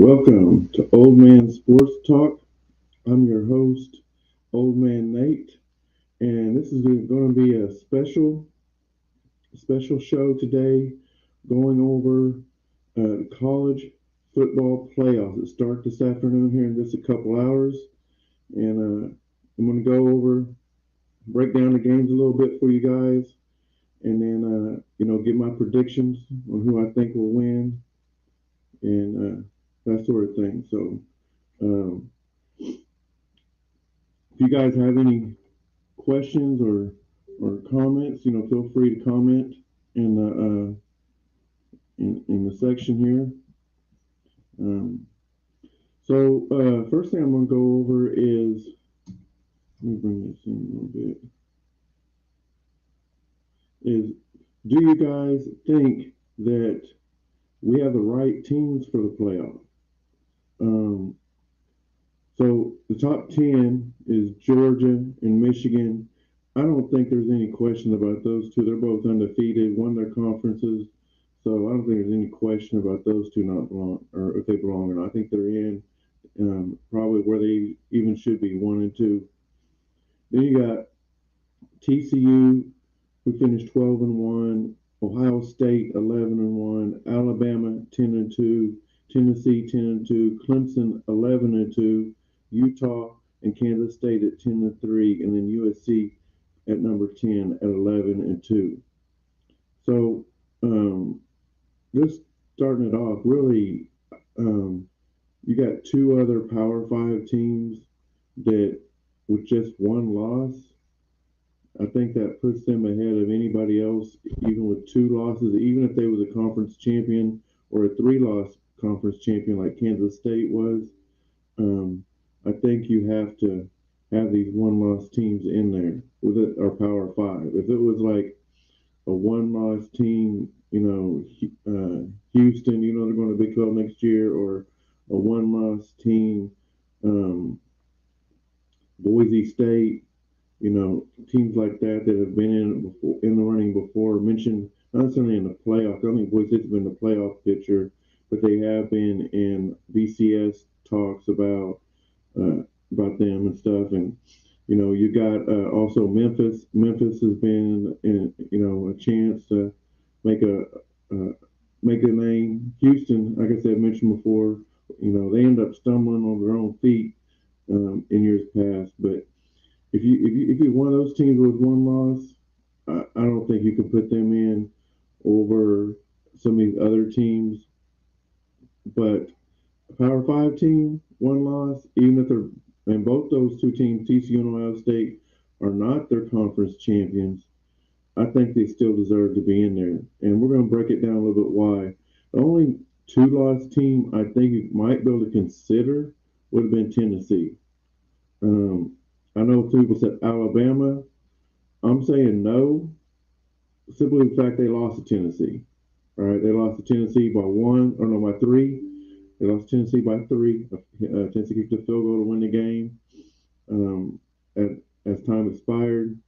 Welcome to Old Man Sports Talk. I'm your host, Old Man Nate, and this is going to be a special show today, going over college football playoffs that start this afternoon here in just a couple hours, and I'm going to go over, break down the games a little bit for you guys, and then give my predictions on who I think will win and that sort of thing. So. Um, if you guys have any questions or comments, feel free to comment in the in the section here. Um, first thing I'm going to go over is let me bring this in a little bit. Is do you guys think that we have the right teams for the playoff? Um, so the top 10 is Georgia and Michigan. I don't think there's any question about those two. They're both undefeated, won their conferences. So I don't think there's any question about those two not belong, or if they belong or not. I think they're in probably where they even should be, 1 and 2. Then you got TCU, who finished 12-1, Ohio State 11-1, Alabama 10-2, Tennessee 10-2, Clemson 11-2, Utah and Kansas State at 10-3, and then USC at number 10 at 11-2. So just starting it off, really, you got two other Power Five teams that with just one loss. I think that puts them ahead of anybody else, even with two losses. Even if they was a conference champion or a three-loss conference champion like Kansas State was, I think you have to have these one-loss teams in there with it, or Power Five. If it was like a one-loss team, Houston, they're going to Big 12 next year, or a one-loss team, Boise State, teams like that that have been in the running before. Mentioned not necessarily in the playoff. I don't think Boise State's been in the playoff picture, but they have been in BCS talks about them and stuff. And you got also Memphis. Memphis has been in a chance to make a uh, make a name. Houston, like I said, mentioned before, they end up stumbling on their own feet in years past. But if you one of those teams with one loss, I don't think you can put them in over some of these other teams. But a Power Five team, one loss, even if they're and both those two teams, TCU and Ohio State, are not their conference champions. I think they still deserve to be in there. And we're going to break it down a little bit why. The only two-loss team I think you might be able to consider would have been Tennessee. I know people said Alabama. I'm saying no, simply the fact they lost to Tennessee. All right, they lost to Tennessee by one, or no, by three. They lost to Tennessee by three. Tennessee kicked a field goal to win the game um, as time expired.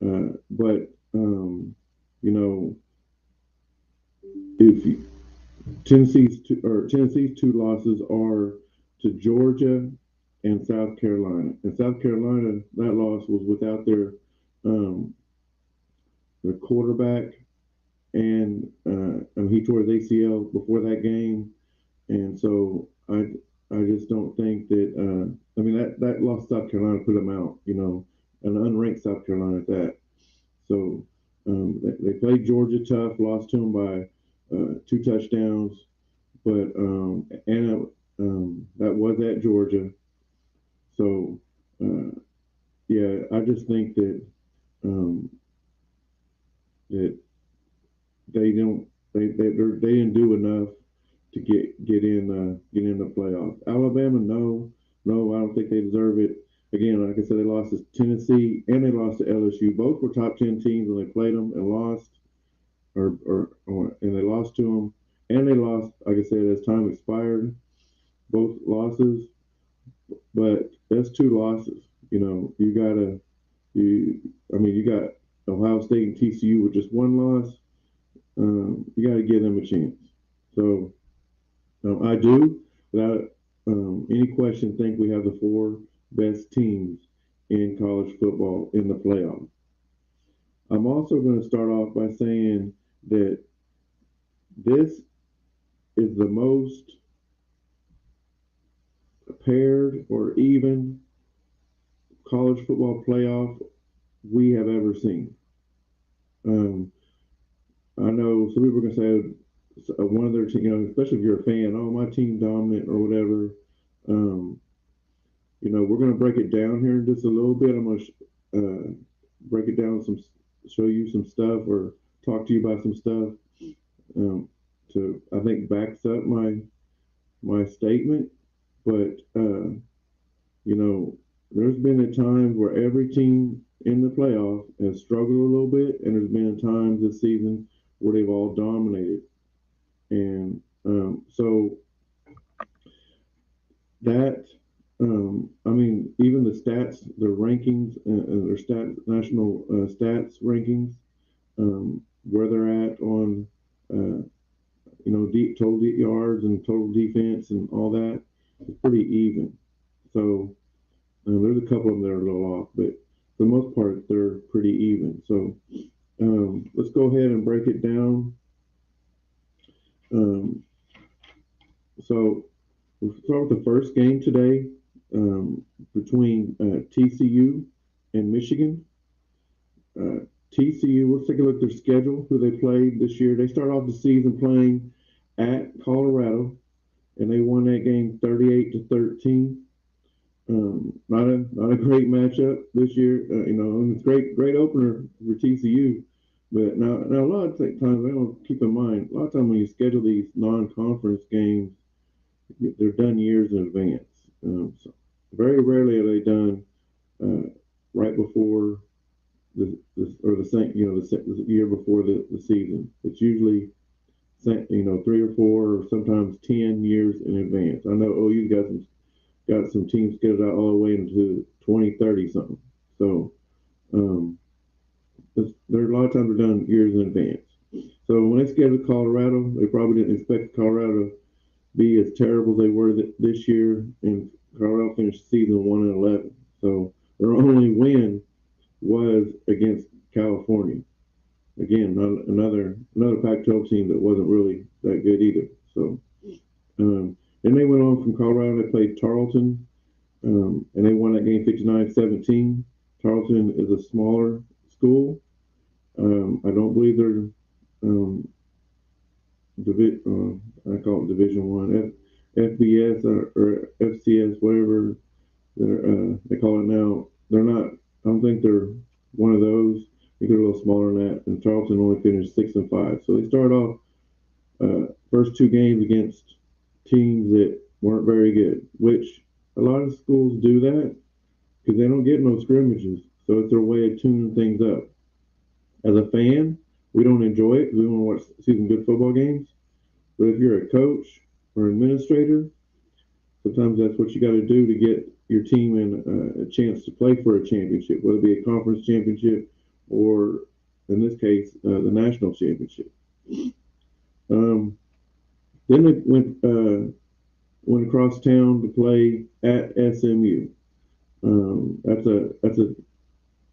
But you know, if you, Tennessee's two losses are to Georgia and South Carolina. And South Carolina, that loss was without um, their quarterback, and he tore his ACL before that game, and so I just don't think that. That lost South Carolina put them out. An unranked South Carolina at that. So they played Georgia tough, lost to them by two touchdowns, but that was at Georgia. So uh, yeah, I just think um, that they don't they didn't do enough to get in the playoffs. Alabama, no, I don't think they deserve it. Again, like I said, they lost to Tennessee and they lost to LSU. Both were top 10 teams when they played them and lost, and they lost to them, and they lost. Like I said, as time expired, both losses. But that's two losses. You gotta you got Ohio State and TCU with just one loss. You got to give them a chance. So I do. without any question, think we have the four best teams in college football in the playoff. I'm also going to start off by saying that this is the most paired or even college football playoff we have ever seen. Um, I know some people are going to say one of their team, especially if you're a fan, oh, my team dominant or whatever. Um, we're going to break it down here in just a little bit. I'm going to break it down, show you some stuff, or talk to you about some stuff to I think backs up my statement. But you know, there's been a times where every team in the playoff has struggled a little bit, and there's been times this season where they've all dominated. And so that, I mean, even the stats, the rankings, their national stats rankings, where they're at on, deep total yards and total defense and all that, is pretty even. So there's a couple of them that are a little off, but for the most part, they're pretty even. So let's go ahead and break it down. Um, so we'll start with the first game today between TCU and Michigan. TCU, let's take a look at their schedule, who they played this year. They start off the season playing at Colorado, and they won that game 38-13. Not a great matchup this year. And it's great opener for TCU. But now a lot of times I don't keep in mind. A lot of times when you schedule these non-conference games, they're done years in advance. So very rarely are they done right before the same the year before the season. It's usually 3 or 4 or sometimes 10 years in advance. I know OU's got some teams scheduled out all the way into 2030 something. So there are a lot of times they're done years in advance. So when they scheduled Colorado, they probably didn't expect Colorado to be as terrible as they were this year, and Colorado finished the season 1-11. So their only win was against California. Again, another Pac-12 team that wasn't really that good either. So then they went on from Colorado. They played Tarleton, and they won that game 59-17. Tarleton is a smaller school. I don't believe they're I call it Division One, FBS or FCS, whatever they call it now. They're not. I don't think they're one of those. I think they're a little smaller than that. And Charleston only finished 6-5. So they started off first two games against teams that weren't very good, which a lot of schools do that because they don't get no scrimmages. So it's their way of tuning things up. As a fan, we don't enjoy it because we want to see some good football games. But if you're a coach or administrator, sometimes that's what you got to do to get your team in a chance to play for a championship, whether it be a conference championship or, in this case, the national championship. Then they went across town to play at SMU. That's a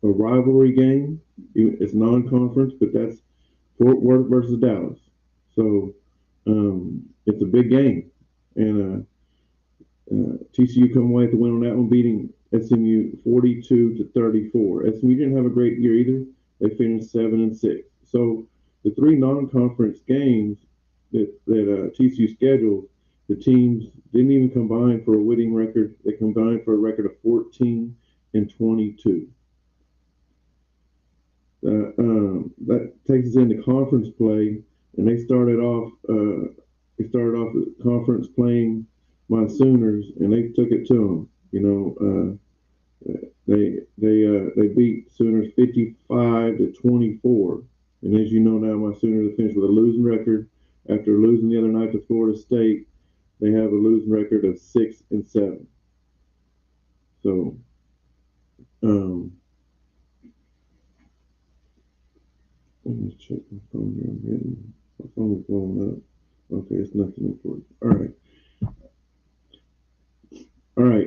rivalry game. It's non-conference, but that's Fort Worth versus Dallas. So it's a big game, and TCU come away with the win on that one, beating SMU 42-34. SMU didn't have a great year either. They finished 7-6. So the three non-conference games that TCU scheduled, the teams didn't even combine for a winning record. They combined for a record of 14-22. That takes us into conference play, and they started off. The conference playing my Sooners, and they took it to them. They beat Sooners 55-24, and as you know now, my Sooners finished with a losing record after losing the other night to Florida State. They have a losing record of 6-7. So, let me check my phone here. My phone is blowing up. Okay, it's nothing important. All right.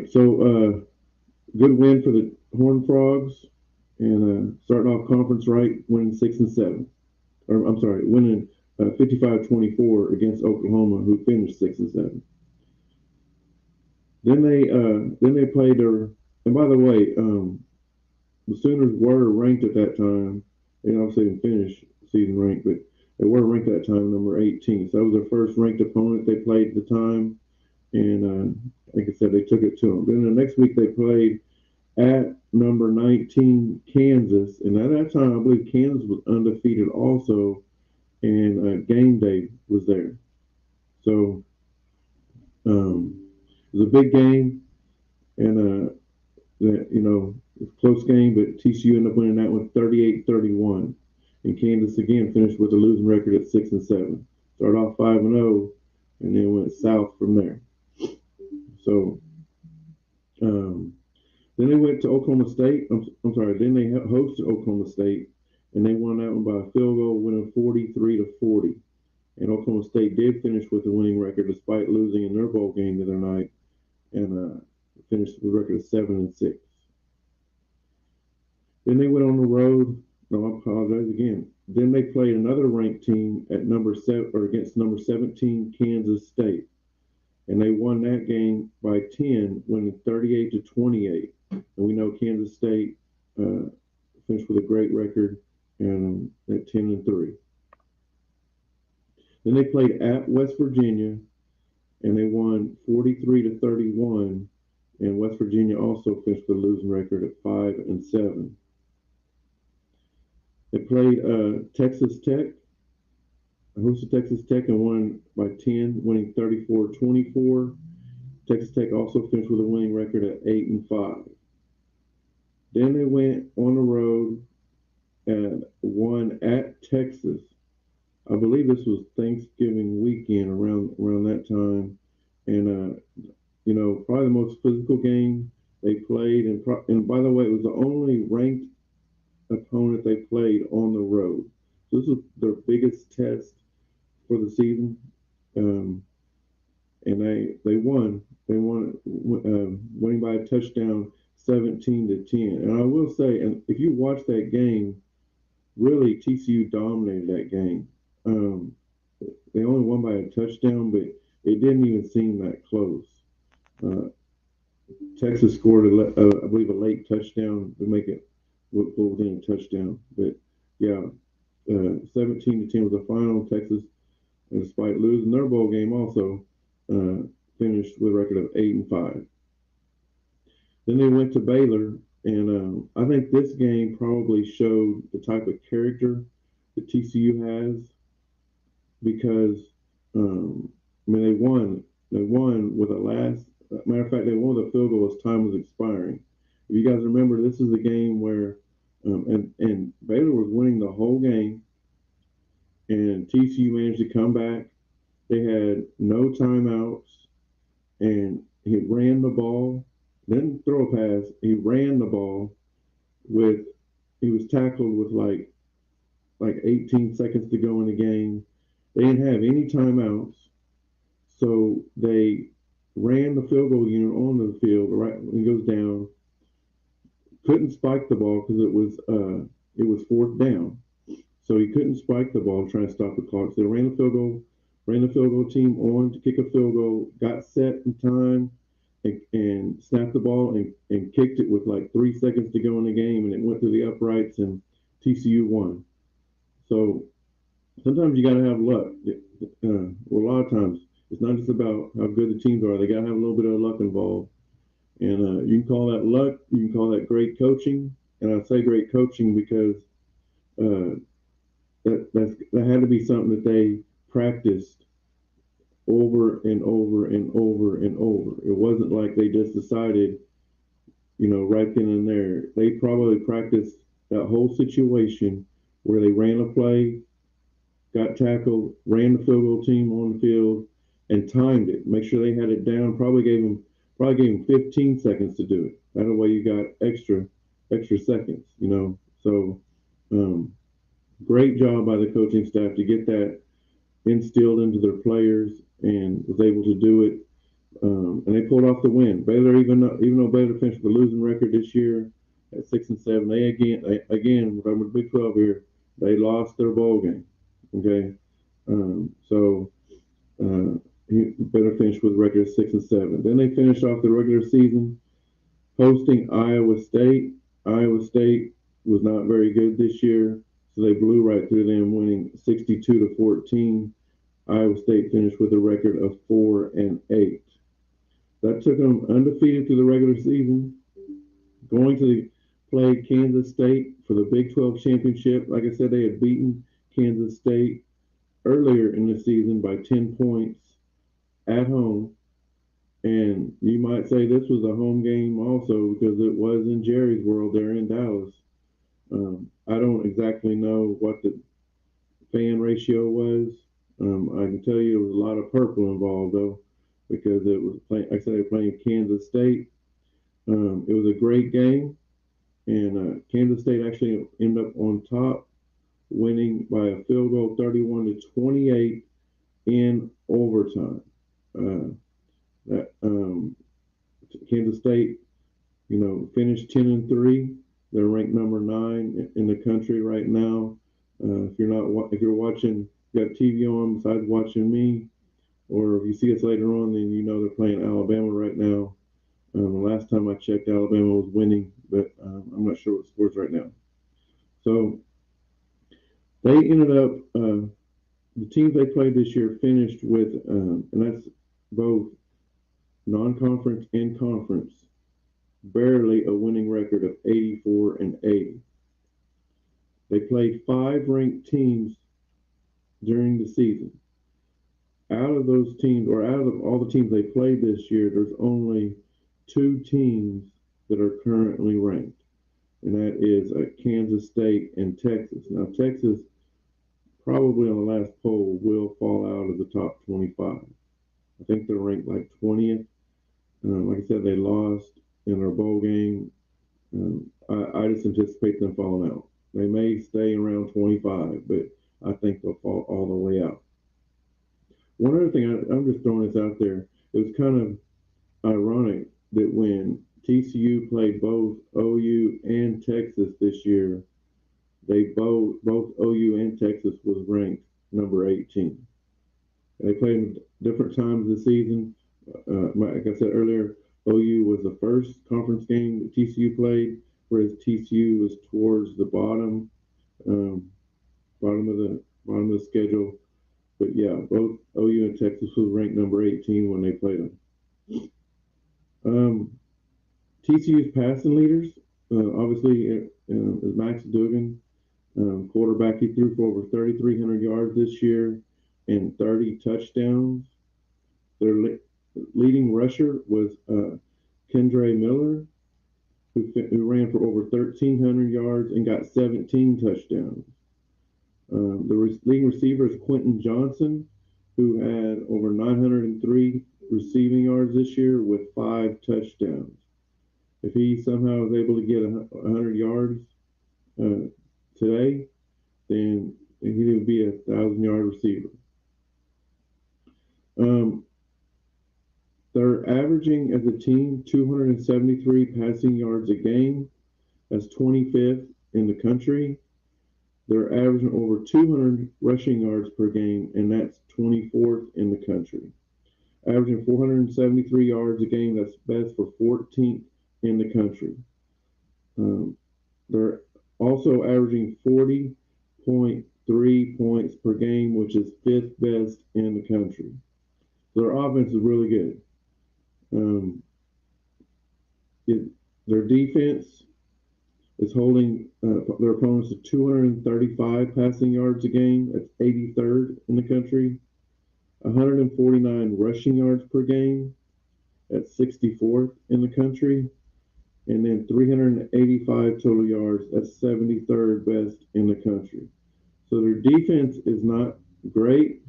right, so good win for the Horned Frogs, and starting off conference right, winning 6-7. Or I'm sorry, winning 55-24 against Oklahoma, who finished 6-7. Then they played their. And by the way, the Sooners were ranked at that time. They obviously didn't finish season ranked, but they were ranked at that time, number 18. So that was their first ranked opponent they played at the time, and like I said, they took it to them. Then the next week they played at number 19 Kansas, and at that time I believe Kansas was undefeated also, and game day was there. So it was a big game, and that it's a close game, but TCU ended up winning that one 38-31. And Kansas again finished with a losing record at 6-7. Started off 5-0, and then went south from there. So then they went to Oklahoma State. I'm sorry. Then they hosted Oklahoma State, and they won that one by a field goal, winning 43-40. And Oklahoma State did finish with a winning record despite losing in their bowl game the other night, and finished with a record of 7-6. Then they went on the road. No, I apologize again. Then they played another ranked team at number 7 or against number 17 Kansas State, and they won that game by 10, winning 38-28. And we know Kansas State finished with a great record and at 10-3. Then they played at West Virginia, and they won 43-31. And West Virginia also finished with a losing record at 5-7. They played Texas Tech. Hosted Texas Tech and won by 10, winning 34-24. Texas Tech also finished with a winning record at 8-5. Then they went on the road and won at Texas. I believe this was Thanksgiving weekend around that time, and probably the most physical game they played. And by the way, it was the only ranked opponent they played on the road. So this was their biggest test for the season, and they won. They won, winning by a touchdown, 17-10. And I will say, and if you watch that game, really TCU dominated that game. They only won by a touchdown, but it didn't even seem that close. Texas scored, I believe, a late touchdown to make it within a touchdown. But yeah, 17-10 was the final. Texas, despite losing their bowl game, also finished with a record of 8-5. Then they went to Baylor, and I think this game probably showed the type of character that TCU has, because they won. They won with a last. Matter of fact, they won with a field goal as time was expiring. If you guys remember, this is a game where and Baylor was winning the whole game, and TCU managed to come back. They had no timeouts, and he ran the ball. Didn't throw a pass. He ran the ball he was tackled with like 18 seconds to go in the game. They didn't have any timeouts, so they ran the field goal unit onto the field right when he goes down. Couldn't spike the ball because it was fourth down, so he couldn't spike the ball trying to stop the clock. So they ran the field goal team on to kick a field goal, got set in time, and snapped the ball and kicked it with like 3 seconds to go in the game, and it went through the uprights, and TCU won. So sometimes you got to have luck. Well, a lot of times it's not just about how good the teams are. They got to have a little bit of luck involved. And you can call that luck. You can call that great coaching. And I say great coaching because that had to be something that they practiced over and over and over and over. It wasn't like they just decided, right then and there. They probably practiced that whole situation where they ran a play, got tackled, ran the field goal team on the field, and timed it. Make sure they had it down. Probably gave them 15 seconds to do it. That way you got extra seconds. So great job by the coaching staff to get that instilled into their players, and was able to do it. And they pulled off the win. Baylor, even though Baylor finished with a losing record this year at 6-7, they again from the Big 12 here, they lost their bowl game. Okay, so Baylor finished with a record of 6-7. Then they finished off the regular season hosting Iowa State. Iowa State was not very good this year, so they blew right through them, winning 62-14. Iowa State finished with a record of 4-8. That took them undefeated through the regular season, going to play Kansas State for the Big 12 championship. Like I said, they had beaten Kansas State earlier in the season by 10 points at home. And you might say this was a home game also because it was in Jerry's World there in Dallas. I don't exactly know what the fan ratio was. I can tell you there was a lot of purple involved though, because it was playing. Like I said, they were playing Kansas State. It was a great game, and Kansas State actually ended up on top, winning by a field goal, 31-28 in overtime. That Kansas State, finished 10-3. They're ranked number 9 in the country right now. If you're watching, you got TV on besides watching me, or if you see us later on, then you know they're playing Alabama right now. The last time I checked, Alabama was winning, but I'm not sure what the score's right now. So they ended up, the teams they played this year finished with, and that's both non-conference and conference, barely a winning record of 84-80. They played 5 ranked teams during the season. Out of those teams, or out of all the teams they played this year, there's only 2 teams that are currently ranked, and that is Kansas State and Texas. Now, Texas probably on the last poll will fall out of the top 25. I think they're ranked like 20th. Like I said, they lost in their bowl game. I just anticipate them falling out. They may stay around 25, but I think they'll fall all the way out. One other thing, I'm just throwing this out there. It was kind of ironic that when TCU played both OU and Texas this year, they both OU and Texas was ranked number 18. They played different times this season. Like I said earlier, OU was the first conference game that TCU played, whereas TCU was towards the bottom of the schedule. But yeah, both OU and Texas was ranked number 18 when they played them. TCU's passing leaders, obviously, is Max Duggan, quarterback. He threw for over 3,300 yards this year and 30 touchdowns. Their leading rusher was Kendre Miller, who ran for over 1,300 yards and got 17 touchdowns. The leading receiver is Quentin Johnson, who had over 903 receiving yards this year with 5 touchdowns. If he somehow is able to get 100 yards today, then he would be a 1,000-yard receiver. They're averaging as a team 273 passing yards a game. That's 25th in the country. They're averaging over 200 rushing yards per game, and that's 24th in the country. Averaging 473 yards a game, that's best for 14th in the country. They're also averaging 40.3 points per game, which is 5th best in the country. Their offense is really good. Their defense is holding their opponents to 235 passing yards a game. That's 83rd in the country. 149 rushing yards per game. That's 64th in the country. And then 385 total yards. That's 73rd best in the country. So their defense is not great.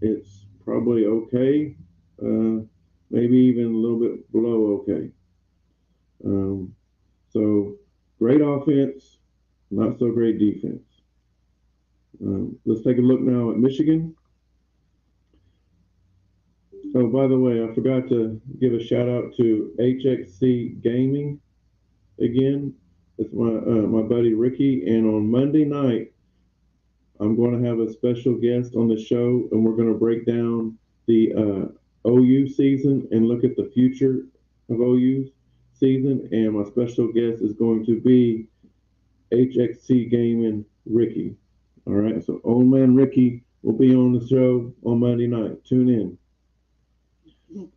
It's probably okay. Maybe even a little bit below okay. So great offense, not so great defense. Let's take a look now at Michigan. Oh, by the way, I forgot to give a shout out to HXC Gaming again. It's my buddy Ricky, and on Monday night I'm going to have a special guest on the show, and we're going to break down the OU season and look at the future of OU's season. And my special guest is going to be HXC Gaming Ricky. All right, so old man Ricky will be on the show on Monday night. Tune in.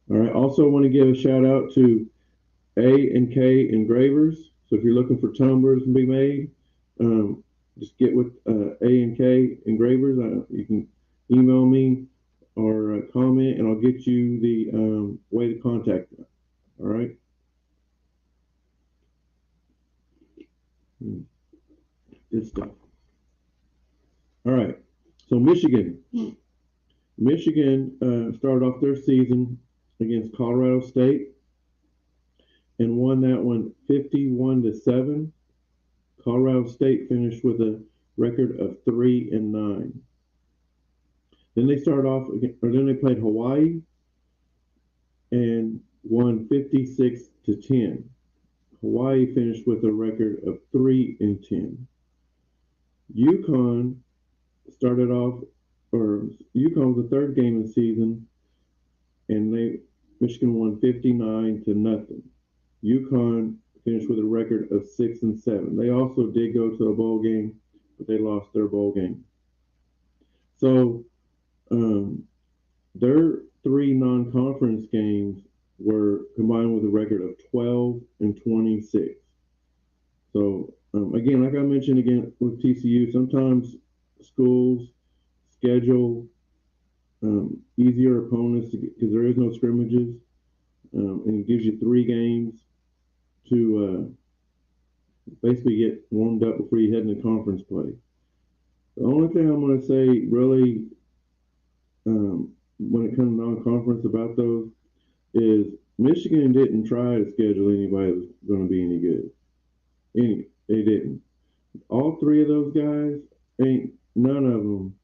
All right. Also, want to give a shout out to A&K Engravers. So if you're looking for tumblers to be made, um, just get with A&K Engravers. You can email me or comment, and I'll get you the way to contact them. All right. Good stuff. All right. So Michigan. Michigan started off their season against Colorado State and won that one 51-7. Colorado State finished with a record of 3-9. Then they started off, or then they played Hawaii and won 56-10. Hawaii finished with a record of 3-10. UConn started off, or UConn was the third game of the season, and Michigan won 59-0. UConn finished with a record of 6-7. They also did go to a bowl game, but they lost their bowl game. So their three non-conference games were combined with a record of 12-26. So again, like I mentioned again with TCU, sometimes schools schedule easier opponents because there is no scrimmages, and it gives you 3 games to basically get warmed up before you head into conference play. The only thing I'm going to say really when it comes to non-conference about those is Michigan didn't try to schedule anybody that was going to be any good. They didn't. All 3 of those guys none of them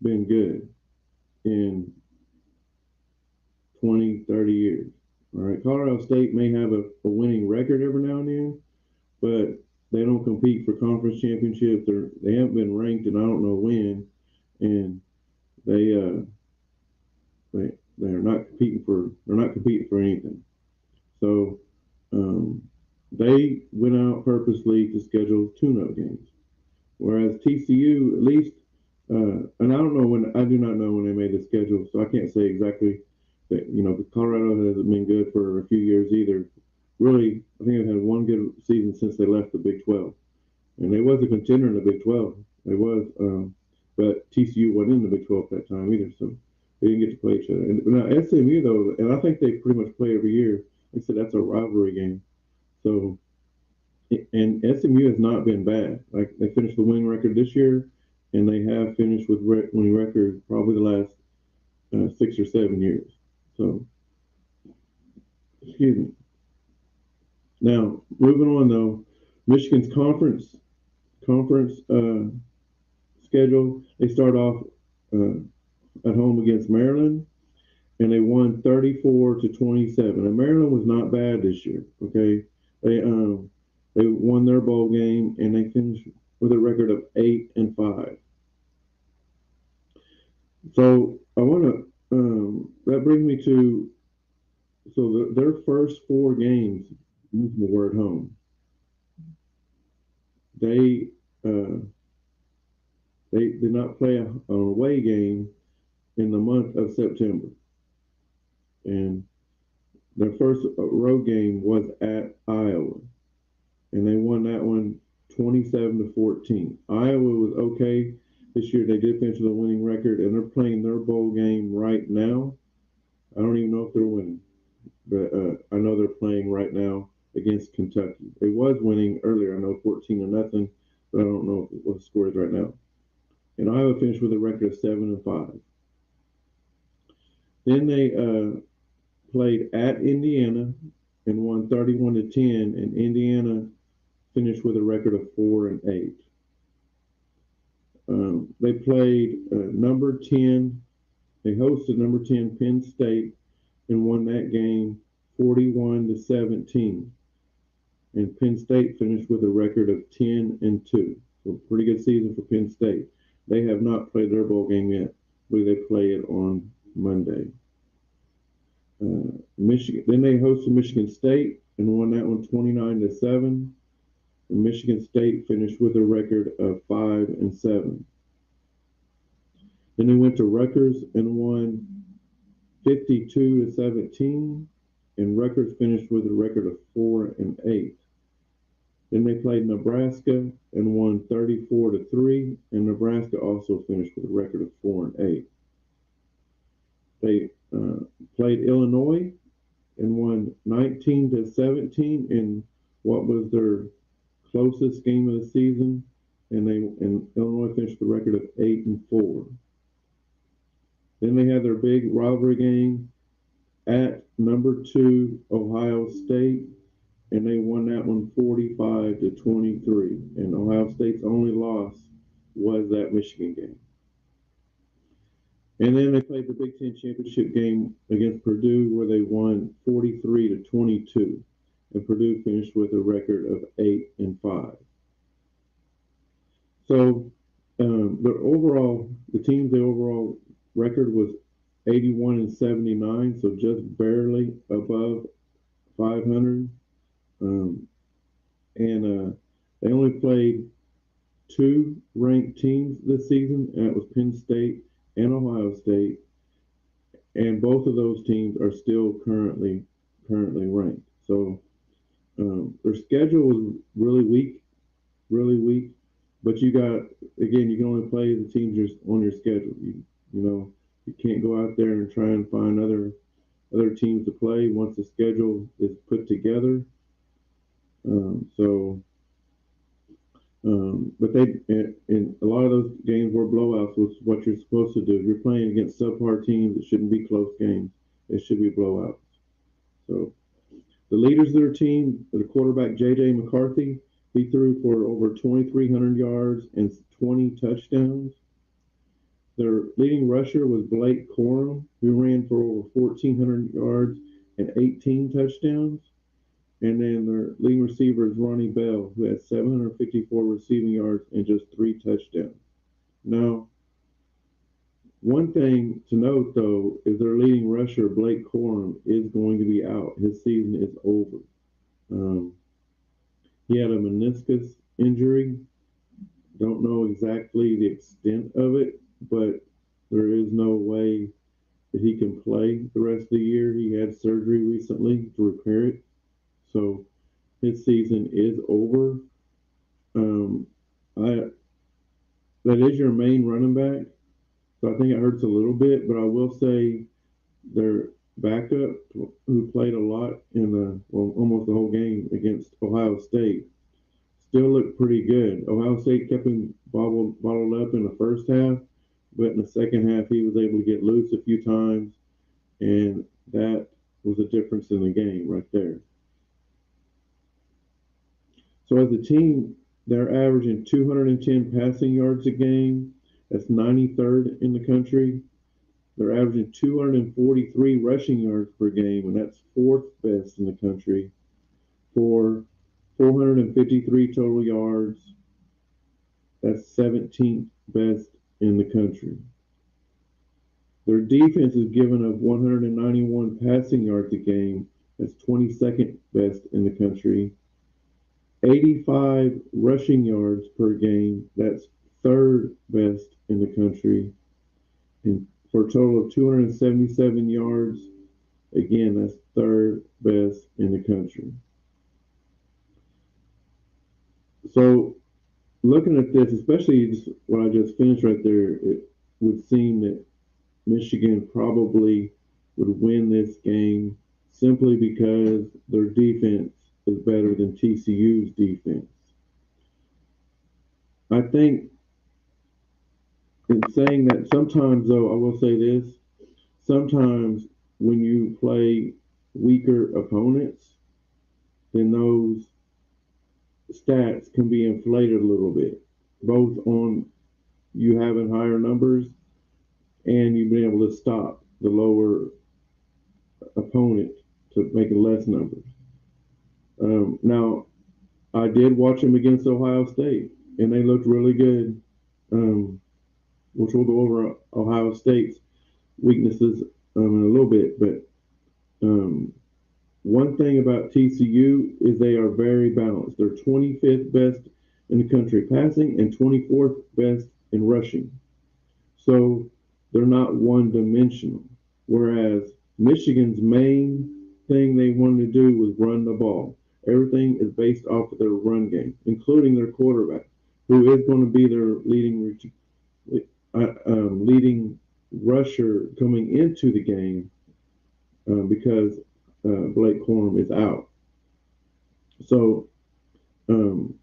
been good in 20, 30 years. All right, Colorado State may have a winning record every now and then, but they don't compete for conference championships. They haven't been ranked, and I don't know when. And they're not competing for anything. So they went out purposely to schedule tune-up games, whereas TCU at least. And I do not know when they made the schedule, so I can't say exactly that, Colorado hasn't been good for a few years either. Really, I think they've had one good season since they left the Big 12. And they was a contender in the Big 12. They was, but TCU wasn't in the Big 12 at that time either, so they didn't get to play each other. And now SMU, though, and I think they pretty much play every year. Like I said, that's a rivalry game. So, and SMU has not been bad. Like, they finished the winning record this year, and they have finished with winning records probably the last 6 or 7 years. So, excuse me. Now, moving on though, Michigan's conference schedule. They start off at home against Maryland, and they won 34-27. And Maryland was not bad this year. Okay, they won their bowl game, and they finished with a record of 8-5. So I want to that brings me to their first 4 games were at home. They did not play an away game in the month of September, and their first road game was at Iowa, and they won that one 27-14. Iowa was okay this year. They did finish with a winning record, and they're playing their bowl game right now. I don't even know if they're winning, but I know they're playing right now against Kentucky. They was winning earlier. I know 14-0, but I don't know what the score is right now. And Iowa finished with a record of 7-5. Then they played at Indiana and won 31-10, and Indiana finished with a record of 4-8. They played number 10. They hosted number 10 Penn State, and won that game 41-17. And Penn State finished with a record of 10-2. So pretty good season for Penn State. They have not played their bowl game yet, but they play it on Monday. Michigan. Then they hosted Michigan State and won that one 29-7. And Michigan State finished with a record of 5-7. Then they went to Rutgers and won 52-17. And Rutgers finished with a record of 4-8. Then they played Nebraska and won 34-3, and Nebraska also finished with a record of 4-8. They played Illinois and won 19-17 in what was their closest game of the season, and Illinois finished the record of 8-4. Then they had their big rivalry game at number 2 Ohio State, and they won that one 45-23. And Ohio State's only loss was that Michigan game. And then they played the Big Ten championship game against Purdue, where they won 43-22. And Purdue finished with a record of 8-5. So the overall record was 81-79, so just barely above 500. They only played 2 ranked teams this season, and it was Penn State and Ohio State, and both of those teams are still currently ranked. So their schedule was really weak, but you can only play the teams on your schedule. You can't go out there and try and find other teams to play once the schedule is put together. But in a lot of those games were blowouts, which is what you're supposed to do. If you're playing against subpar teams, it shouldn't be close games. It should be blowouts. So the leaders of their team, the quarterback J.J. McCarthy, he threw for over 2,300 yards and 20 touchdowns. Their leading rusher was Blake Corum, who ran for over 1,400 yards and 18 touchdowns. And then their leading receiver is Ronnie Bell, who had 754 receiving yards and just 3 touchdowns. Now, one thing to note, though, is their leading rusher, Blake Corum, is going to be out. His season is over. He had a meniscus injury. Don't know exactly the extent of it, but there is no way that he can play the rest of the year. He had surgery recently to repair it. So his season is over. That is your main running back. So I think it hurts a little bit, but I will say their backup, who played a lot in almost the whole game against Ohio State, still looked pretty good. Ohio State kept him bottled up in the first half, but in the second half he was able to get loose a few times, and that was a difference in the game right there. So as a team, they're averaging 210 passing yards a game. That's 93rd in the country. They're averaging 243 rushing yards per game, and that's 4th best in the country. For 453 total yards, that's 17th best in the country. Their defense is given up 191 passing yards a game. That's 22nd best in the country. 85 rushing yards per game. That's 3rd best in the country. And for a total of 277 yards, again, that's 3rd best in the country. So looking at this, especially just what I just finished right there, it would seem that Michigan probably would win this game simply because their defense is better than TCU's defense. I think in saying that, sometimes, though, I will say this, sometimes when you play weaker opponents, then those stats can be inflated a little bit, both on you having higher numbers and you being able to stop the lower opponent to make it less numbers. Now, I did watch them against Ohio State, and they looked really good, which we'll go over Ohio State's weaknesses in a little bit. But um, one thing about TCU is they are very balanced. They're 25th best in the country passing and 24th best in rushing. So they're not one dimensional. Whereas Michigan's main thing they wanted to do was run the ball. Everything is based off of their run game, including their quarterback, who is going to be their leading rusher coming into the game because Blake Corum is out. So um,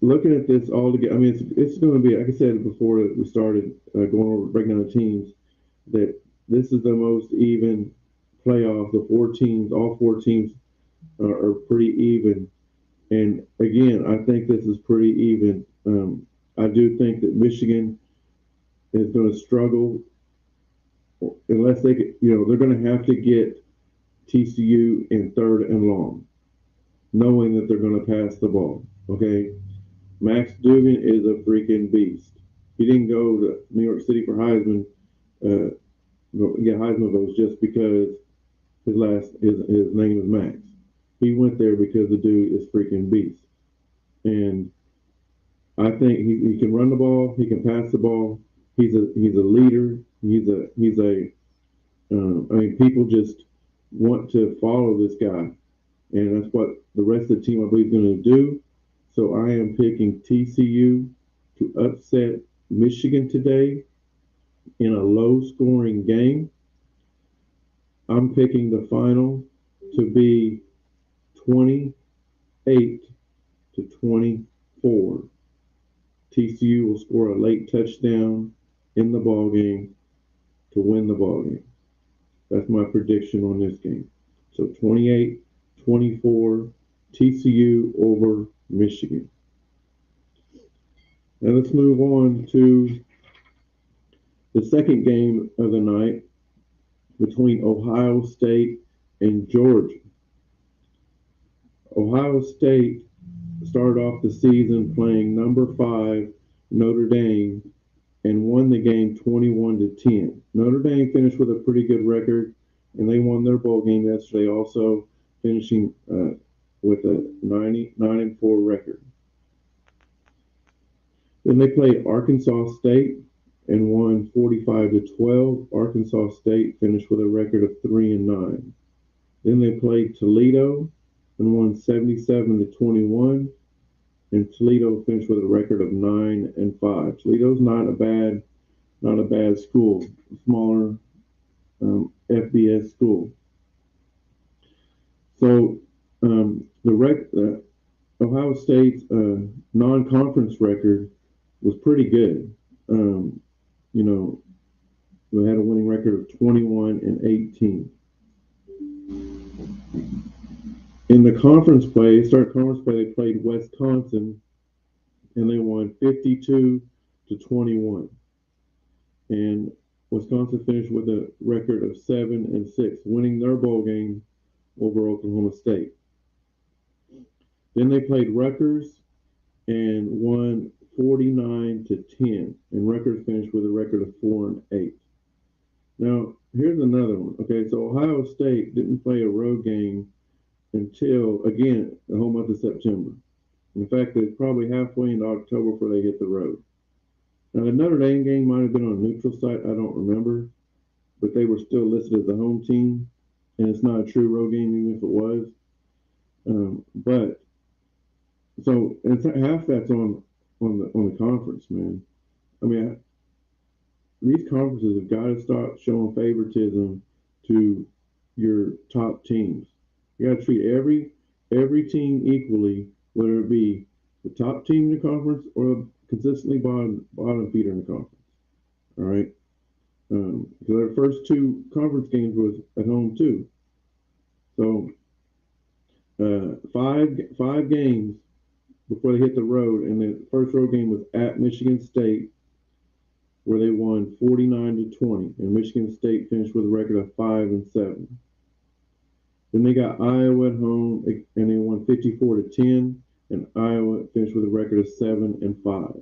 looking at this all together, I mean, it's going to be, like I said before we started going over breaking down the teams, that this is the most even playoff. The four teams, all four teams are pretty even. And again, I think this is pretty even. I do think that Michigan is going to struggle unless they get, they're going to have to get TCU in third and long, knowing that they're going to pass the ball. Okay. Max Duggan is a freaking beast. He didn't go to New York City for Heisman, get Heisman votes just because his name is Max. He went there because the dude is freaking beast, and I think he can run the ball. He can pass the ball. He's a leader. He's a I mean, people just want to follow this guy, and that's what the rest of the team I believe is going to do. So I am picking TCU to upset Michigan today in a low-scoring game. I'm picking the final to be 28 to 24. TCU will score a late touchdown in the ball game to win the ball game. That's my prediction on this game. So 28-24 TCU over Michigan. Now let's move on to the second game of the night between Ohio State and Georgia. Ohio State started off the season playing number 5 Notre Dame and won the game 21-10. Notre Dame finished with a pretty good record, and they won their bowl game yesterday, also finishing with a 9-4 record. Then they played Arkansas State and won 45-12. Arkansas State finished with a record of 3-9. Then they played Toledo and won 77-21. And Toledo finished with a record of 9-5. Toledo's not a bad school, smaller FBS school. So Ohio State's non-conference record was pretty good. They had a winning record of 21-18. In the conference play, they played Wisconsin, and they won 52-21. And Wisconsin finished with a record of 7-6, winning their bowl game over Oklahoma State. Then they played Rutgers and won 49-10, and Rutgers finished with a record of 4-8. Now, here's another one. Okay, so Ohio State didn't play a road game until, again, the whole month of September. In fact, it's probably halfway into October before they hit the road. Now, the Notre Dame game might have been on a neutral site. I don't remember. But they were still listed as the home team. And it's not a true road game, even if it was. So it's half that's on the conference, man. I mean, these conferences have got to start showing favoritism to your top teams. You got to treat every team equally, whether it be the top team in the conference or consistently bottom feeder in the conference. All right, because their first two conference games was at home too. So five games before they hit the road, and the first road game was at Michigan State. where they won 49-20, and Michigan State finished with a record of 5-7. Then they got Iowa at home, and they won 54-10, and Iowa finished with a record of 7-5.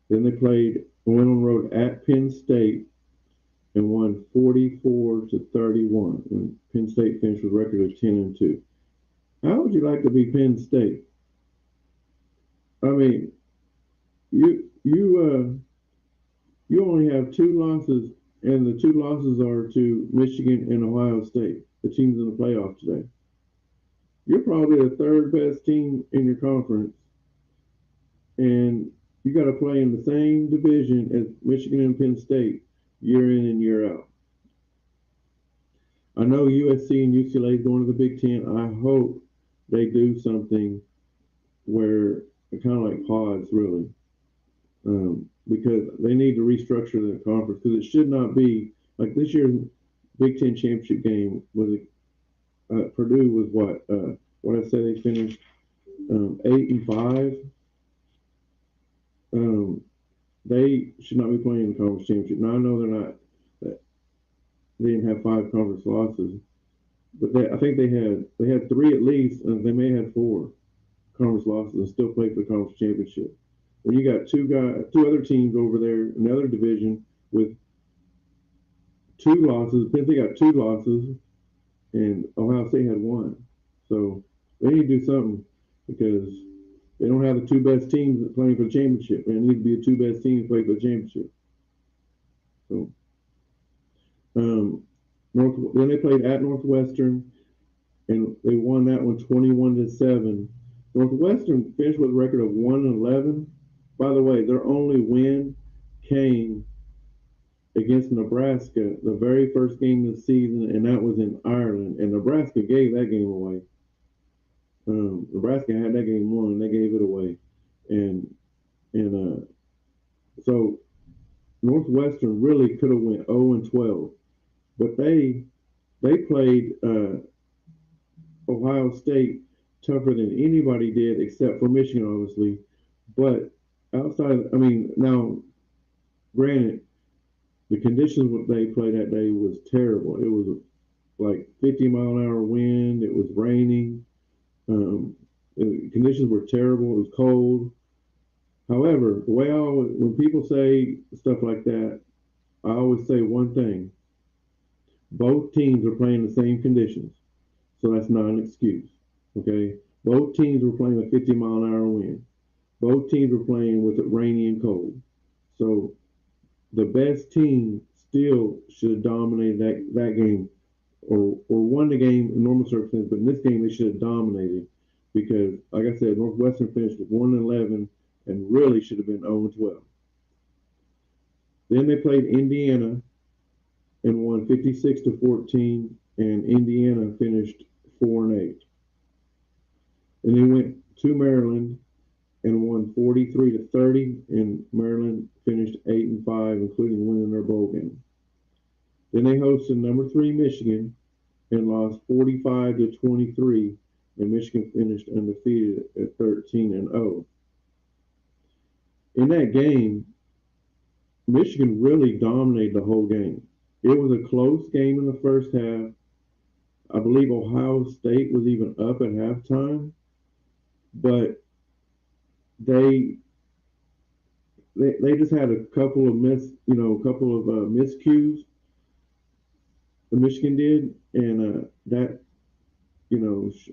Then they went on the road at Penn State and won 44-31, and Penn State finished with a record of 10-2. How would you like to be Penn State? I mean, you only have two losses, and the two losses are to Michigan and Ohio State, the teams in the playoff today. You're probably the third best team in your conference, and you got to play in the same division as Michigan and Penn State year in and year out. I know USC and UCLA is going to the Big Ten. I hope they do something where it kind of like pods, really, because they need to restructure the conference, because it should not be like this year's Big Ten championship game was Purdue was what I said, they finished 8-5. They should not be playing the conference championship. Now I know they're not. They didn't have 5 conference losses, but I think they had 3 at least, and they may have 4 conference losses and still play for the conference championship. And you got two other teams over there in the other division with 2 losses. Penn State got 2 losses, and Ohio State had 1. So they need to do something, because they don't have the 2 best teams playing for the championship. And it needs to be the 2 best teams playing for the championship. So, then they played at Northwestern, and they won that one 21-7. Northwestern finished with a record of 1-11. By the way, their only win came against Nebraska, the very first game of the season, and that was in Ireland. And Nebraska gave that game away. Nebraska had that game won, and they gave it away. And so Northwestern really could have went 0-12, but they played Ohio State tougher than anybody did, except for Michigan, obviously. But outside, I mean, now, granted, the conditions what they played that day was terrible. It was like 50-mile-an-hour wind. It was raining. The conditions were terrible. It was cold. However, the way when people say stuff like that, I always say one thing: both teams are playing the same conditions, so that's not an excuse. Okay, both teams were playing with 50-mile-an-hour wind. Both teams were playing with it rainy and cold. So the best team still should have dominated that game, or won the game in normal circumstances. But in this game, they should have dominated, because, like I said, Northwestern finished with 1-11 and really should have been 0-12. Then they played Indiana and won 56-14, and Indiana finished 4-8. And they went to Maryland and won 43-30, and Maryland finished 8-5, including winning their bowl game. Then they hosted number 3 Michigan and lost 45-23, and Michigan finished undefeated at 13-0. In that game, Michigan really dominated the whole game. It was a close game in the first half. I believe Ohio State was even up at halftime, but they just had a couple of miscues. The Michigan did, and that was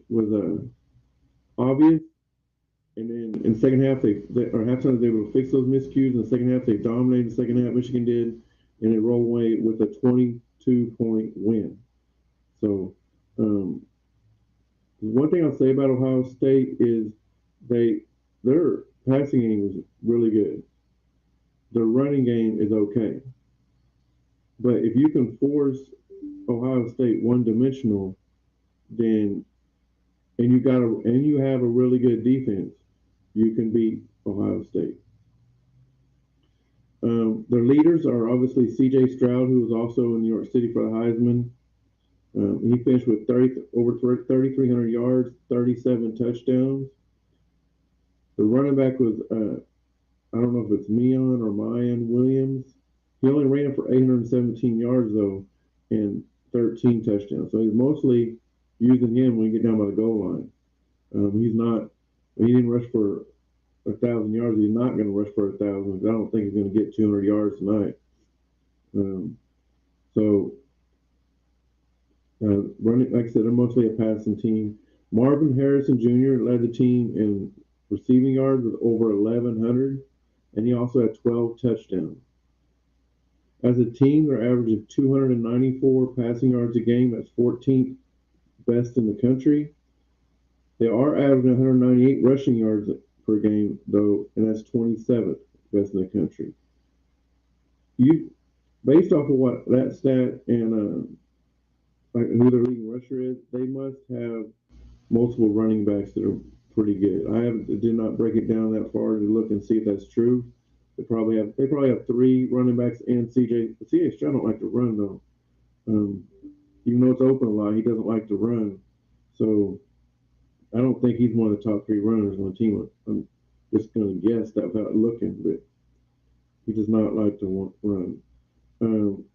obvious. And then in the second half, halftime, they were able to fix those miscues. In the second half, they dominated the second half. Michigan did, and they rolled away with a 22-point win. So, one thing I'll say about Ohio State is their passing game is really good. Their running game is okay. But if you can force Ohio State one-dimensional, then and you have a really good defense, you can beat Ohio State. Their leaders are obviously C.J. Stroud, who was also in New York City for the Heisman. He finished with over 3,300 yards, 37 touchdowns. The running back was I don't know if it's Mion or Mayan Williams. He only ran for 817 yards though, and 13 touchdowns. So he's mostly using him when you get down by the goal line. He's not. He didn't rush for 1,000 yards. He's not going to rush for 1,000. I don't think he's going to get 200 yards tonight. Um, so running, like I said, they're mostly a passing team. Marvin Harrison Jr. led the team in receiving yards with over 1,100, and he also had 12 touchdowns. As a team, they're averaging 294 passing yards a game. That's 14th best in the country. They are averaging 198 rushing yards per game, though, and that's 27th best in the country. You, based off of what that stat and like who their leading rusher is, they must have multiple running backs that are pretty good. Did not break it down that far to look and see if that's true. They probably have three running backs and CJ Stroud don't like to run though. Um, even though it's open a lot, he doesn't like to run. So I don't think he's one of the top three runners on the team. I'm just going to guess that without looking, but he does not like to run.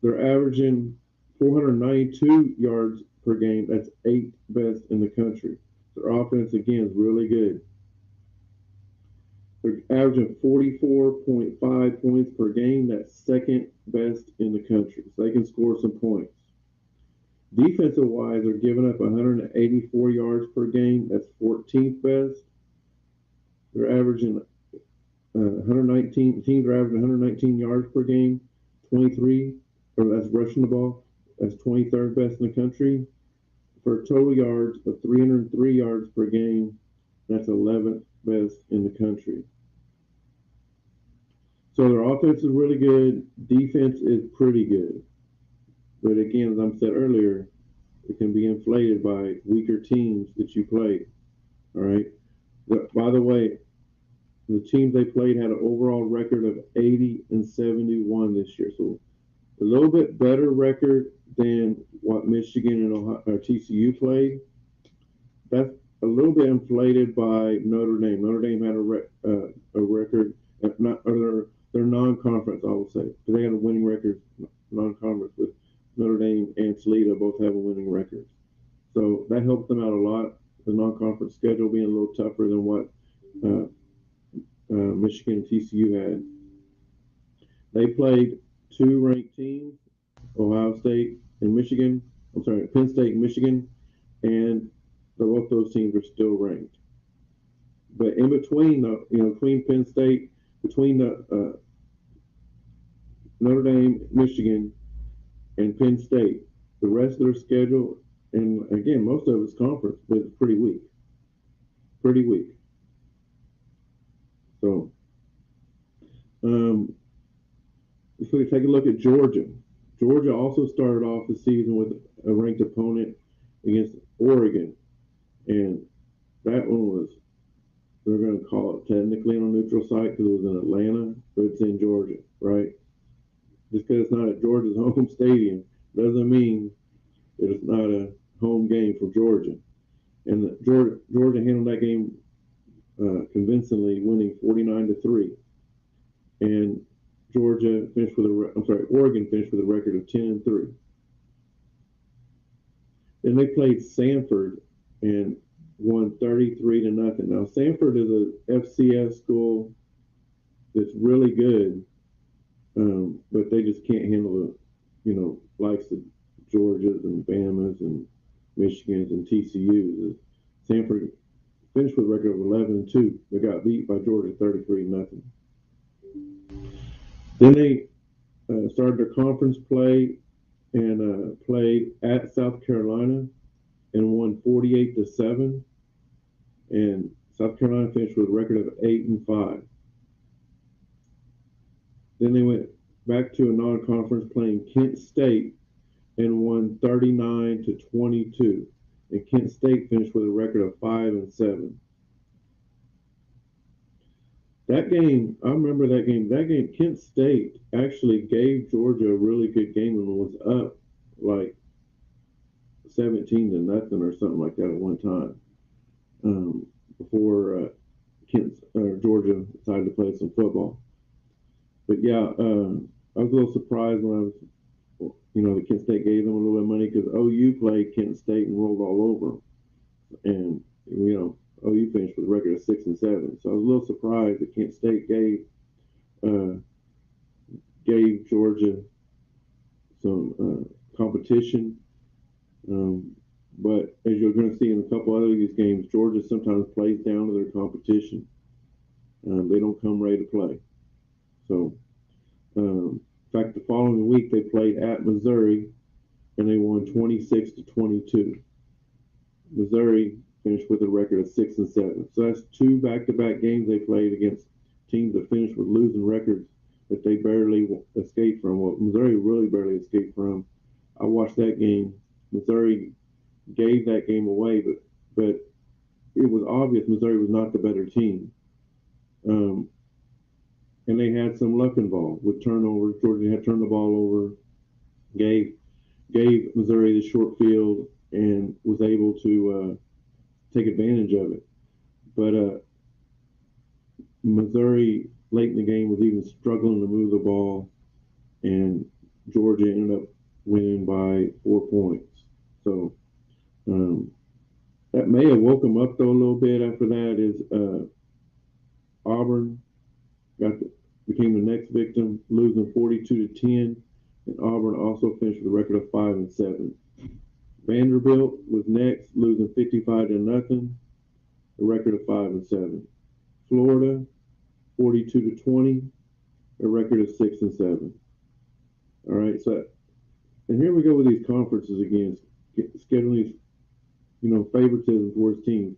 They're averaging 492 yards per game. That's eighth best in the country. Their offense, again, is really good. They're averaging 44.5 points per game. That's second best in the country. So they can score some points. Defensive wise, they're giving up 184 yards per game. That's 14th best. They're averaging 119. Teams are averaging 119 yards per game. 23, or that's rushing the ball. That's 23rd best in the country. For total yards of 303 yards per game, that's 11th best in the country. So their offense is really good. Defense is pretty good. But again, as I said earlier, it can be inflated by weaker teams that you play. All right. By the way, the teams they played had an overall record of 80-71 this year. So a little bit better record than what Michigan and Ohio, or TCU played. That's a little bit inflated by Notre Dame. Notre Dame had a record, not or their non-conference, I will say, because they had a winning record non-conference with Notre Dame and Toledo both have a winning record. So that helped them out a lot. The non-conference schedule being a little tougher than what Michigan and TCU had. They played two ranked teams, Ohio State and Michigan. I'm sorry, Penn State and Michigan, and both those teams are still ranked. But in between, between Penn State, between the Notre Dame, Michigan, and Penn State, the rest of their schedule, and again, most of it's conference, but it's pretty weak. Pretty weak. So, if we take a look at Georgia, Georgia also started off the season with a ranked opponent against Oregon, and that one was, they're going to call it technically on a neutral site because it was in Atlanta, but it's in Georgia, right? Just because it's not at Georgia's home stadium doesn't mean that it's not a home game for Georgia. And Georgia handled that game convincingly, winning 49-3. And Oregon finished with a record of 10-3. Then they played Samford and won 33-0. Now Samford is a FCS school that's really good, but they just can't handle the, likes of Georgias and Bamas and Michigans and TCUs. Samford finished with a record of 11-2. They got beat by Georgia 33-0. Then they started their conference play and played at South Carolina and won 48-7. And South Carolina finished with a record of 8-5. Then they went back to a non-conference playing Kent State and won 39-22. And Kent State finished with a record of 5-7. That game, I remember that game. That game, Kent State actually gave Georgia a really good game and was up like 17-0 or something like that at one time. Before Georgia decided to play some football. But yeah, I was a little surprised when the Kent State gave them a little bit of money because OU played Kent State and rolled all over, and OU finished with a record of 6-7. So I was a little surprised that Kent State uh, gave Georgia some competition. But as you're going to see in a couple other of these games, Georgia sometimes plays down to their competition. They don't come ready to play. So, in fact, the following week they played at Missouri and they won 26-22. Missouri finished with a record of 6-7. So that's two back-to-back games they played against teams that finished with losing records that they barely escaped from. Well, Missouri really barely escaped from. I watched that game. Missouri gave that game away, but it was obvious Missouri was not the better team. And they had some luck involved with turnovers. Georgia had turned the ball over, gave Missouri the short field, and was able to take advantage of it. But Missouri late in the game was even struggling to move the ball, and Georgia ended up winning by 4 points. So that may have woke them up though a little bit. After that is Auburn became the next victim, losing 42-10, and Auburn also finished with a record of 5-7. Vanderbilt was next, losing 55-0, a record of 5-7. Florida, 42-20, a record of 6-7. All right, so and here we go with these conferences again, scheduling these favoritism towards teams.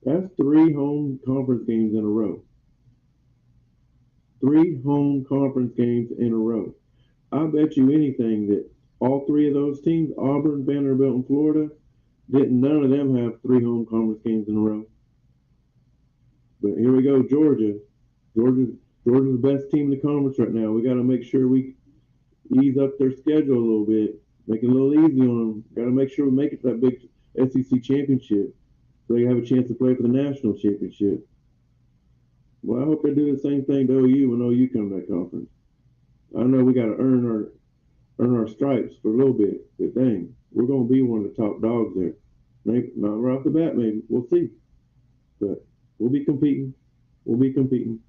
That's 3 home conference games in a row. 3 home conference games in a row. I bet you anything that all 3 of those teams, Auburn, Vanderbilt, and Florida, none of them have 3 home conference games in a row. But here we go, Georgia. Georgia's the best team in the conference right now. We got to make sure we ease up their schedule a little bit, make it a little easy on them. Got to make sure we make it to that big SEC championship so they have a chance to play for the national championship. Well, I hope they do the same thing to OU when OU come to that conference. I know we got to earn our stripes for a little bit, but dang, we're going to be one of the top dogs there. Maybe not right off the bat, maybe we'll see, but we'll be competing. We'll be competing.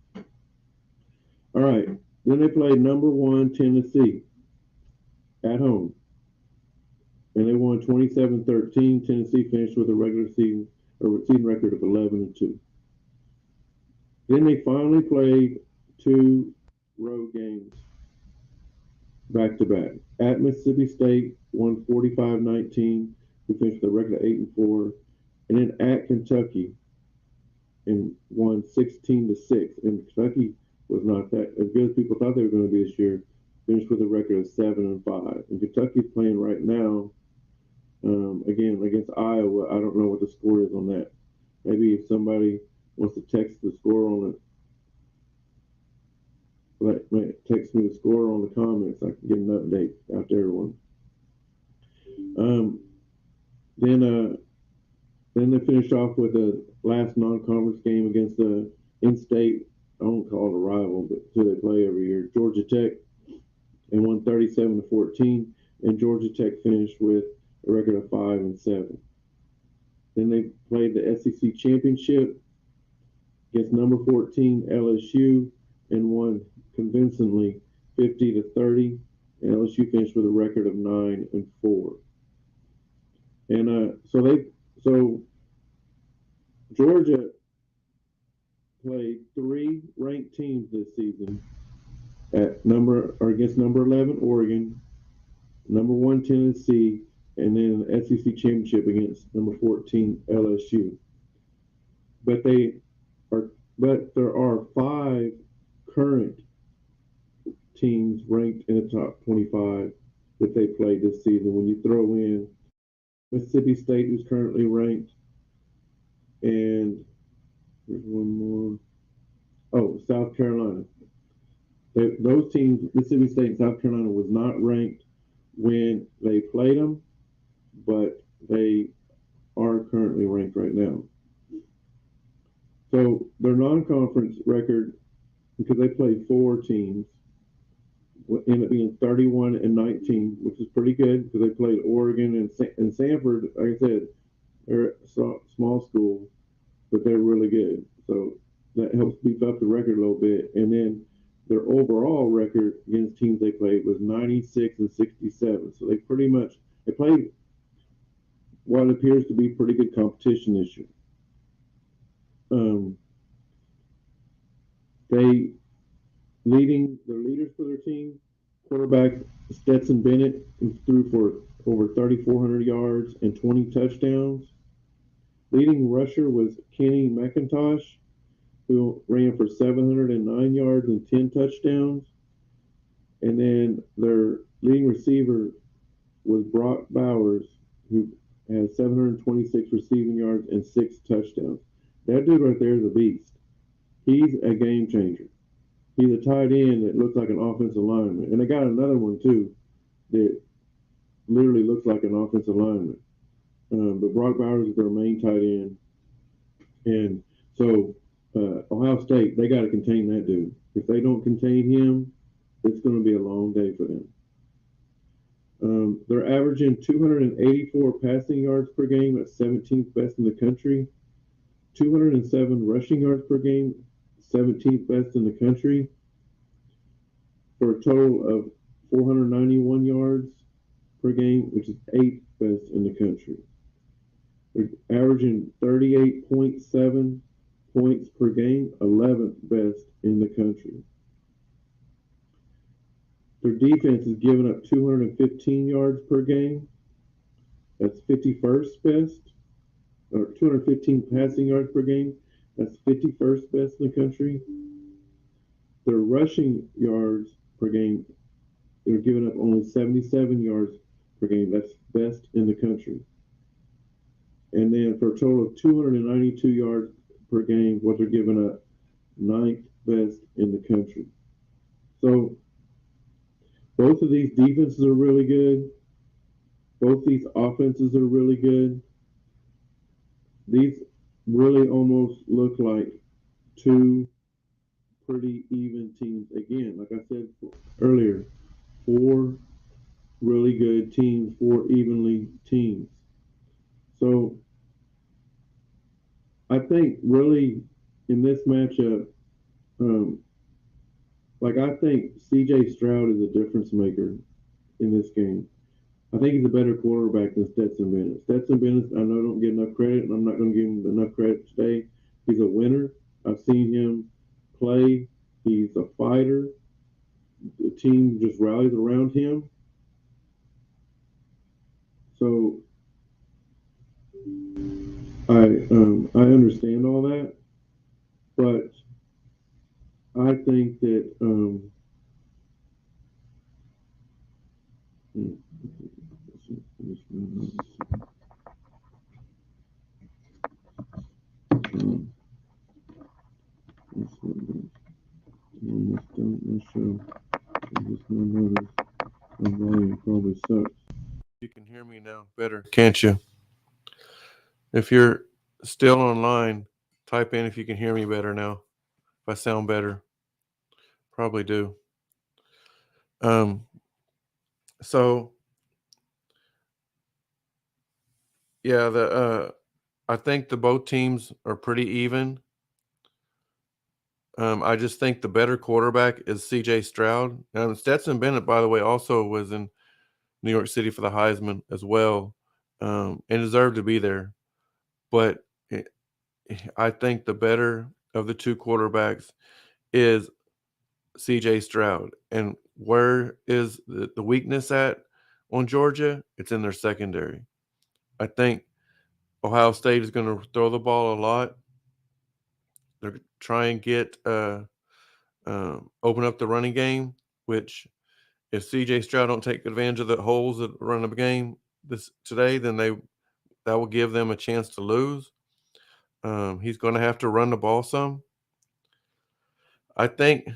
All right. Then they played number 1 Tennessee at home, and they won 27-13. Tennessee finished with a regular season record of 11-2. Then they finally played 2 road games back to back. At Mississippi State, won 45-19. We finished with a record of 8-4, and then at Kentucky, and won 16-6. And Kentucky was not that as good as people thought they were going to be this year. Finished with a record of 7-5. And Kentucky's playing right now, again against Iowa. I don't know what the score is on that. Maybe if somebody wants to text the score on it, text me the score on the comments. I can get an update out to everyone. Then they finished off with the last non-conference game against the in-state, I don't call it a rival, but who they play every year, Georgia Tech, and won 37-14. And Georgia Tech finished with a record of 5-7. Then they played the SEC championship against number 14 LSU and won convincingly 50-30. And LSU finished with a record of 9-4. And so Georgia played 3 ranked teams this season against number 11 Oregon, number 1 Tennessee, and then the SEC championship against number 14 LSU. But there are 5 current teams ranked in the top 25 that they played this season. When you throw in Mississippi State, who's currently ranked, and there's one more. Oh, South Carolina. Those teams, Mississippi State and South Carolina, was not ranked when they played them, but they are currently ranked right now. So their non-conference record, because they played 4 teams, ended up being 31-19, which is pretty good because they played Oregon and Sanford. Like I said, they're a small school, but they're really good. So that helps beef up the record a little bit. And then their overall record against teams they played was 96-67. So they played what appears to be pretty good competition this year. Um, they the leaders for their team, quarterback Stetson Bennett, who threw for over 3,400 yards and 20 touchdowns. Leading rusher was Kenny McIntosh, who ran for 709 yards and 10 touchdowns. And then their leading receiver was Brock Bowers, who has 726 receiving yards and 6 touchdowns. That dude right there is a beast. He's a game changer. He's a tight end that looks like an offensive lineman. And they got another one, too, that literally looks like an offensive lineman. But Brock Bowers is their main tight end. And so Ohio State, they got to contain that dude. If they don't contain him, it's going to be a long day for them. They're averaging 284 passing yards per game. That's 17th best in the country. 207 rushing yards per game, 17th best in the country. For a total of 491 yards per game, which is 8th best in the country. They're averaging 38.7 points per game, 11th best in the country. Their defense is giving up 215 yards per game. That's 51st best. Or 215 passing yards per game. That's 51st best in the country. Their rushing yards per game, they're giving up only 77 yards per game. That's best in the country. And then for a total of 292 yards per game, what they're giving up, 9th best in the country. So both of these defenses are really good. Both these offenses are really good. These really almost look like two pretty even teams. Again, like I said earlier, 4 really good teams, 4 evenly teams. So I think really in this matchup, um, I think C.J. Stroud is a difference maker in this game. I think he's a better quarterback than Stetson Bennett. Stetson Bennett, I know don't get enough credit, and I'm not going to give him enough credit today. He's a winner. I've seen him play. He's a fighter. The team just rallies around him. So I understand all that, but I think that almost done my show. I just now noticed my volume probably sucks. You can hear me now better, can't you? If you're still online, type in if you can hear me better now. If I sound better, probably do. Um, so yeah, I think the both teams are pretty even. I just think the better quarterback is C.J. Stroud. Stetson Bennett, by the way, also was in New York City for the Heisman as well, and deserved to be there. But I think the better of the two quarterbacks is C.J. Stroud. And where is the weakness at on Georgia? It's in their secondary. I think Ohio State is going to throw the ball a lot. They're trying to get open up the running game, which if C.J. Stroud don't take advantage of the holes that run the game today, then that will give them a chance to lose. He's going to have to run the ball some. I think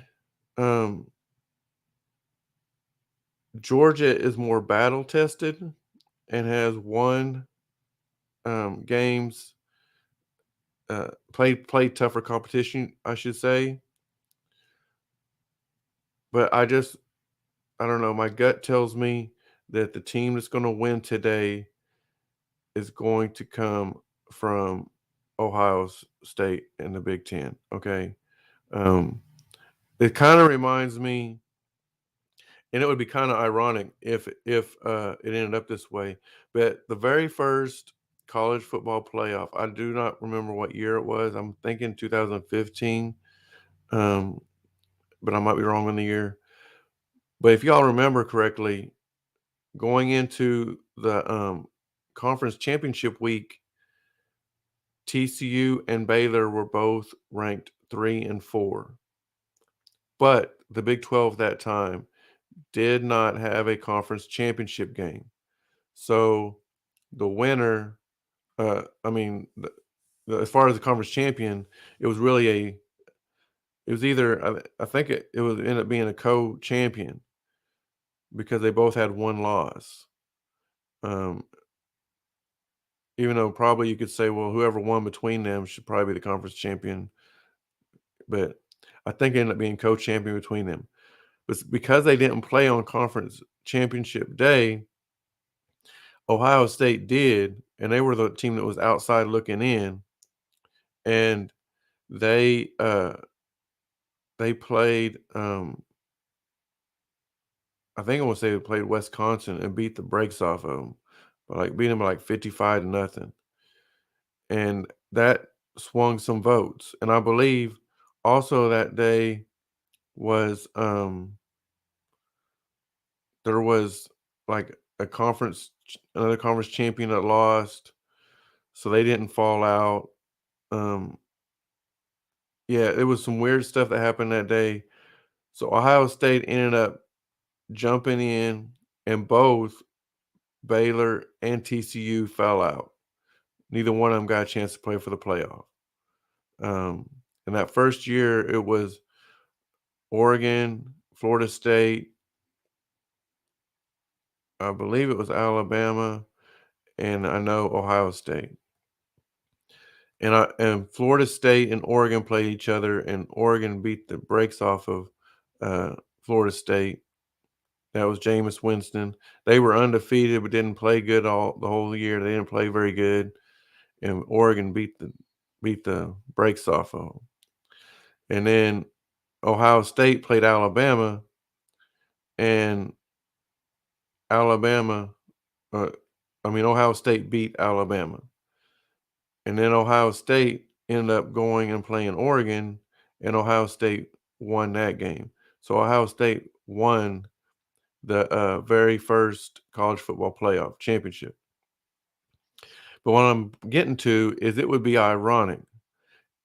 Georgia is more battle tested and has won games played tougher competition, I should say. But I don't know. My gut tells me that the team that's going to win today is going to come from Ohio State in the Big Ten. Okay. Um, it kind of reminds me, and it would be kind of ironic if it ended up this way. But the very first college football playoff, I do not remember what year it was. I'm thinking 2015, um, but I might be wrong on the year. But if y'all remember correctly, going into the conference championship week, TCU and Baylor were both ranked 3 and 4. But the Big 12 that time did not have a conference championship game. So the winner, as far as the conference champion, it was really it was either, I think it would end up being a co-champion because they both had one loss. Um, Even though probably you could say, well, whoever won between them should probably be the conference champion. But I think it ended up being co-champion between them. But because they didn't play on conference championship day, Ohio State did, and they were the team that was outside looking in, and they played. I think I want to say they played Wisconsin and beat the brakes off of them, beat them by like 55-0, and that swung some votes. And I believe also that day was there was like another conference champion that lost, so they didn't fall out. Um, yeah, it was some weird stuff that happened that day. So Ohio State ended up jumping in, and both Baylor and TCU fell out. Neither one of them got a chance to play for the playoff. In that first year, it was Oregon, Florida State, I believe it was Alabama, and I know Ohio State. And Florida State and Oregon played each other, and Oregon beat the brakes off of Florida State. That was Jameis Winston. They were undefeated, but didn't play good the whole year. They didn't play very good, and Oregon beat the brakes off of them. And then Ohio State played Alabama, and Alabama, Ohio State beat Alabama. And then Ohio State ended up going and playing Oregon, and Ohio State won that game. So Ohio State won the very first college football playoff championship. But what I'm getting to is it would be ironic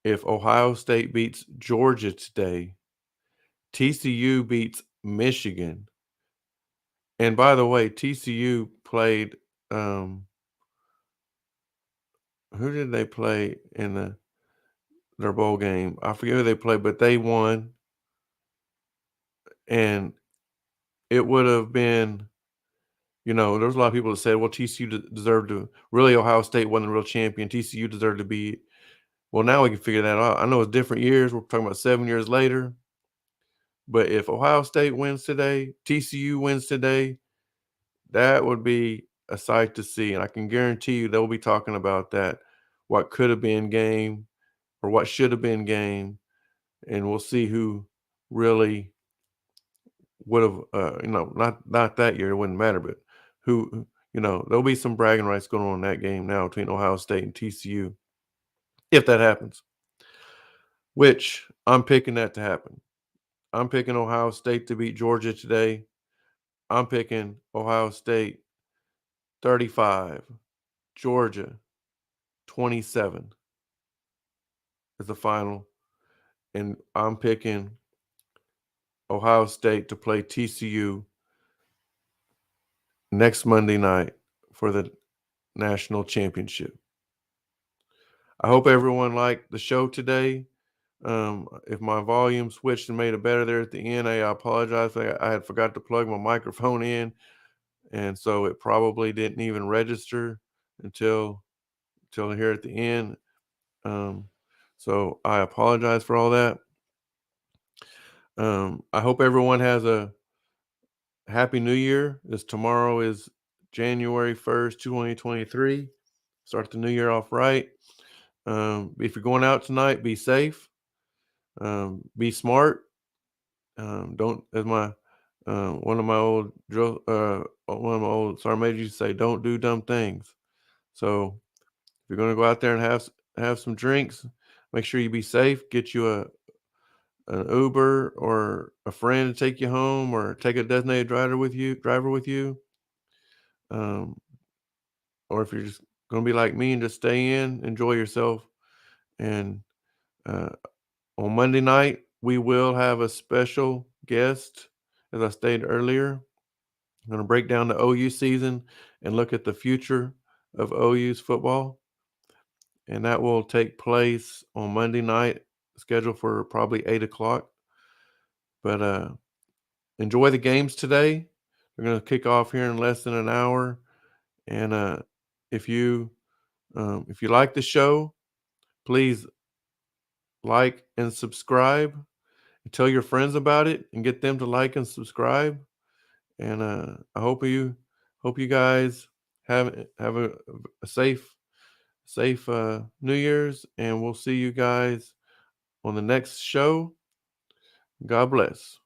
if Ohio State beats Georgia today, TCU beats Michigan. And by the way, TCU played who did they play in their bowl game? I forget who they played, but they won. And it would have been, there was a lot of people that said, well, TCU deserved to, really Ohio State wasn't the real champion. TCU deserved to be. Well, now we can figure that out. I know it's different years. We're talking about 7 years later. But if Ohio State wins today, TCU wins today, that would be a sight to see. And I can guarantee you they'll be talking about that, what could have been game or what should have been game. And we'll see who really would have, not that year, it wouldn't matter, but who, there'll be some bragging rights going on in that game now between Ohio State and TCU, if that happens, which I'm picking that to happen. I'm picking Ohio State to beat Georgia today. I'm picking Ohio State 35, Georgia 27 as the final. And I'm picking Ohio State to play TCU next Monday night for the national championship. I hope everyone liked the show today. If my volume switched and made it better there at the end, I apologize. I had forgot to plug my microphone in, and so it probably didn't even register until here at the end. So I apologize for all that. I hope everyone has a happy new year. As tomorrow is January 1st, 2023. Start the new year off right. If you're going out tonight, be safe. Be smart. Don't, as my one of my old sergeant majors used to say, don't do dumb things. So if you're going to go out there and have some drinks, make sure you be safe. Get you an Uber or a friend to take you home, or take a designated driver with you. Or if you're just going to be like me and just stay in, enjoy yourself. And uh, on Monday night, we will have a special guest, as I stated earlier. I'm going to break down the OU season and look at the future of OU's football. And that will take place on Monday night, scheduled for probably 8 o'clock. But enjoy the games today. We're going to kick off here in less than an hour. And if you like the show, please like and subscribe. And tell your friends about it and get them to like and subscribe. And I hope you guys have a safe New Year's, and we'll see you guys on the next show. God bless.